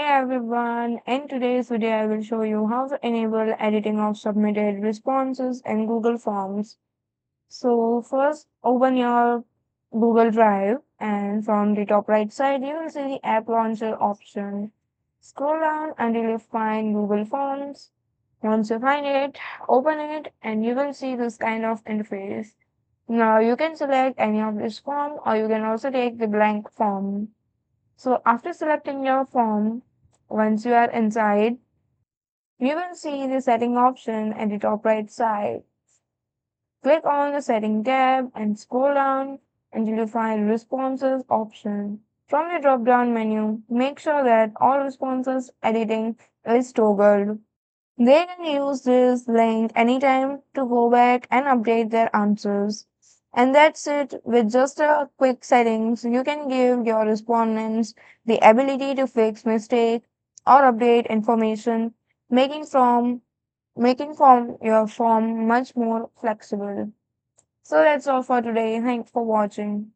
Hey everyone, in today's video I will show you how to enable editing of submitted responses in Google Forms. So first open your Google Drive and from the top right side you will see the app launcher option. Scroll down until you find Google Forms. Once you find it, open it and you will see this kind of interface. Now you can select any of this form or you can also take the blank form. So after selecting your form, once you are inside, you will see the setting option at the top right side. Click on the setting tab and scroll down until you find responses option. From the drop down menu, make sure that all responses editing is toggled. They can use this link anytime to go back and update their answers. And that's it. With just a quick settings, you can give your respondents the ability to fix mistake or update information, making from your form much more flexible. So that's all for today. Thanks for watching.